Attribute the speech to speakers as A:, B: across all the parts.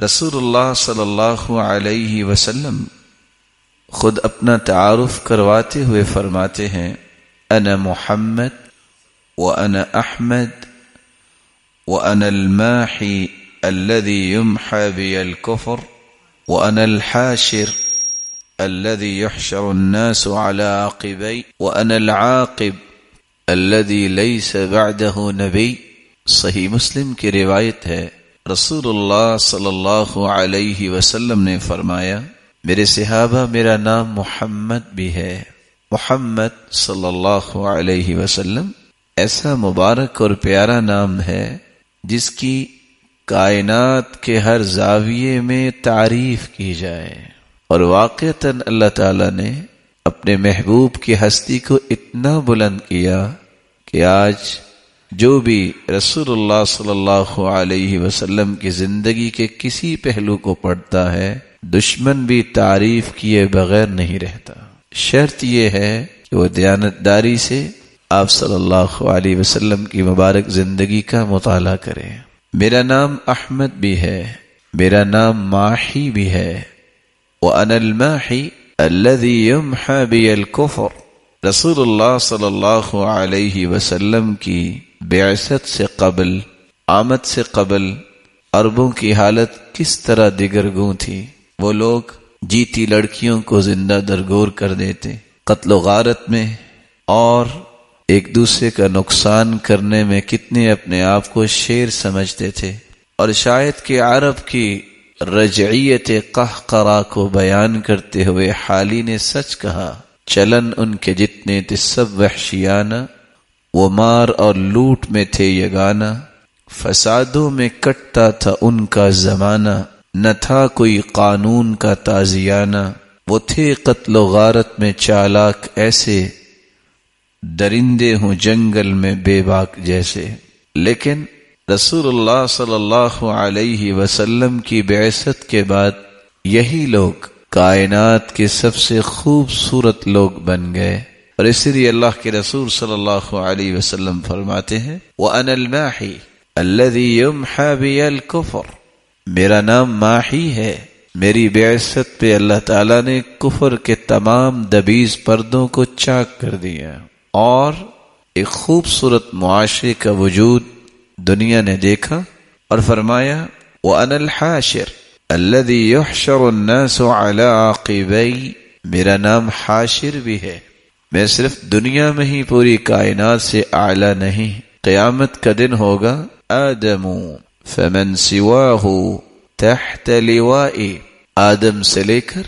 A: رسول اللہ صلی اللہ علیہ وسلم خود اپنا تعارف کرواتے ہوئے فرماتے ہیں انا محمد وانا احمد وانا الماحی الذي يمحى بي الكفر وانا الحاشر الذي يحشر الناس على عقبي وانا العاقب الذي ليس بعده نبي۔ صحیح مسلم کی روایت ہے، رسول اللہ صلی اللہ علیہ وسلم نے فرمایا میرے صحابہ میرا نام محمد بھی ہے۔ محمد صلی اللہ علیہ وسلم ایسا مبارک اور پیارا نام ہے جس کی کائنات کے ہر زاویے میں تعریف کی جائے، اور واقعتاً اللہ تعالی نے اپنے محبوب کی ہستی کو اتنا بلند کیا کہ آج جو بھی رسول اللہ صلی اللہ علیہ وسلم کی زندگی کے کسی پہلو کو پڑھتا ہے دشمن بھی تعریف کیے بغیر نہیں رہتا۔ شرط یہ ہے کہ وہ دیانتداری سے آپ صلی اللہ علیہ وسلم کی مبارک زندگی کا مطالعہ کرے۔ میرا نام احمد بھی ہے، میرا نام ماحی بھی ہے، وَأَنَا الْمَاحِي الَّذِي يُمْحَى بِيَ الْكُفْرِ۔ رسول اللہ صلی اللہ علیہ وسلم کی بعثت سے قبل، آمد سے قبل عربوں کی حالت کس طرح دگرگوں تھی۔ وہ لوگ جیتی لڑکیوں کو زندہ درگور کر دیتے، قتل و غارت میں اور ایک دوسرے کا نقصان کرنے میں کتنے اپنے آپ کو شیر سمجھتے تھے، اور شاید کہ عرب کی رجعیت قہقرہ کو بیان کرتے ہوئے حالی نے سچ کہا، چلن ان کے جتنے تھے سب وحشیانہ، وہ مار اور لوٹ میں تھے یگانہ، فسادوں میں کٹتا تھا ان کا زمانہ، نہ تھا کوئی قانون کا تازیانہ، وہ تھے قتل و غارت میں چالاک ایسے، درندے ہوں جنگل میں بے باک جیسے۔ لیکن رسول اللہ صلی اللہ علیہ وسلم کی بعثت کے بعد یہی لوگ کائنات کے سب سے خوبصورت لوگ بن گئے، اور اسی لیے اللہ کے رسول صلی اللہ علیہ وسلم فرماتے ہیں وَأَنَا الْمَاحِي الَّذِي يُمْحَى بِيَ الْكُفْرِ۔ میرا نام ماحی ہے، میری بعثت پہ اللہ تعالیٰ نے کفر کے تمام دبیز پردوں کو چاک کر دیا، اور ایک خوبصورت معاشرے کا وجود دنیا نے دیکھا، اور فرمایا وَأَنَا الْحَاشِرُ الَّذِي يُحْشَرُ النَّاسُ عَلَىٰ عَقِبَيْ۔ میرا نام حاشر بھی ہے، میں صرف دنیا میں ہی پوری کائنات سے اعلیٰ نہیں، قیامت کا دن ہوگا آدم فمن سواہ تحت لوائی، آدم سے لے کر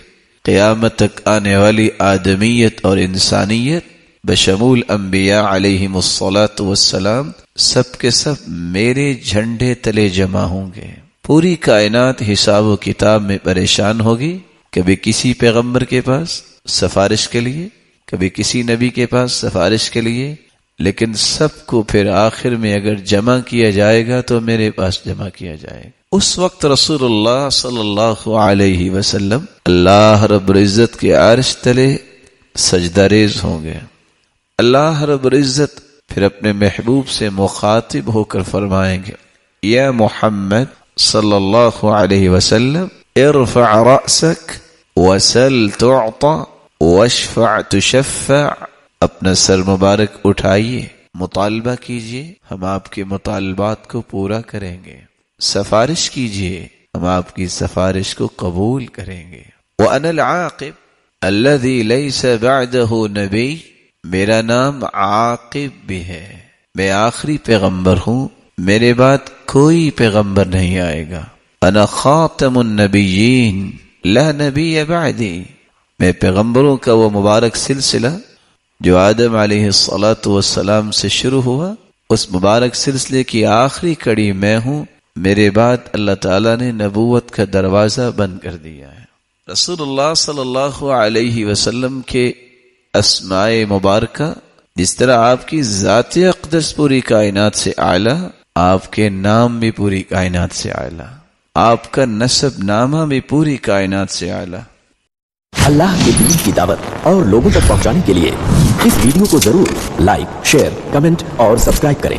A: قیامت تک آنے والی آدمیت اور انسانیت بشمول انبیاء علیہم الصلاۃ والسلام سب کے سب میرے جھنڈے تلے جمع ہوں گے۔ پوری کائنات حساب و کتاب میں پریشان ہوگی، کبھی کسی پیغمبر کے پاس سفارش کے لیے، کبھی کسی نبی کے پاس سفارش کے لیے، لیکن سب کو پھر آخر میں اگر جمع کیا جائے گا تو میرے پاس جمع کیا جائے گا۔ اس وقت رسول اللہ صلی اللہ علیہ وسلم اللہ رب العزت کے عرش تلے سجدہ ریز ہوں گے۔ اللہ رب العزت پھر اپنے محبوب سے مخاطب ہو کر فرمائیں گے یا محمد صلی اللہ علیہ وسلم ارفع رأسک وسل تعطى واشفع تشفع۔ اپنا سر مبارک اٹھائیے، مطالبہ کیجئے، ہم آپ کے مطالبات کو پورا کریں گے، سفارش کیجئے، ہم آپ کی سفارش کو قبول کریں گے۔ وَأَنَا الْعَاقِبُ الَّذِي لَيْسَ بَعْدَهُ نَبِيٌّ۔ میرا نام عاقب بھی ہے، میں آخری پیغمبر ہوں، میرے بعد کوئی پیغمبر نہیں آئے گا۔ انا خاتم النبیین لا نبی بعدی۔ میں پیغمبروں کا وہ مبارک سلسلہ جو آدم علیہ السلام سے شروع ہوا، اس مبارک سلسلے کی آخری کڑی میں ہوں، میرے بعد اللہ تعالیٰ نے نبوت کا دروازہ بند کر دیا ہے۔ رسول اللہ صلی اللہ علیہ وسلم کے اسماء مبارکہ جس طرح آپ کی ذات اقدس پوری کائنات سے اعلیٰ، آپ کے نام بھی پوری کائنات سے اعلیٰ، آپ کا نسب نامہ بھی پوری کائنات سے اعلیٰ۔
B: اللہ کے دین کی دعوت اور لوگوں تک پہنچانے کے لیے اس ویڈیو کو ضرور لائک، شیئر، کمنٹ اور سبسکرائب کریں۔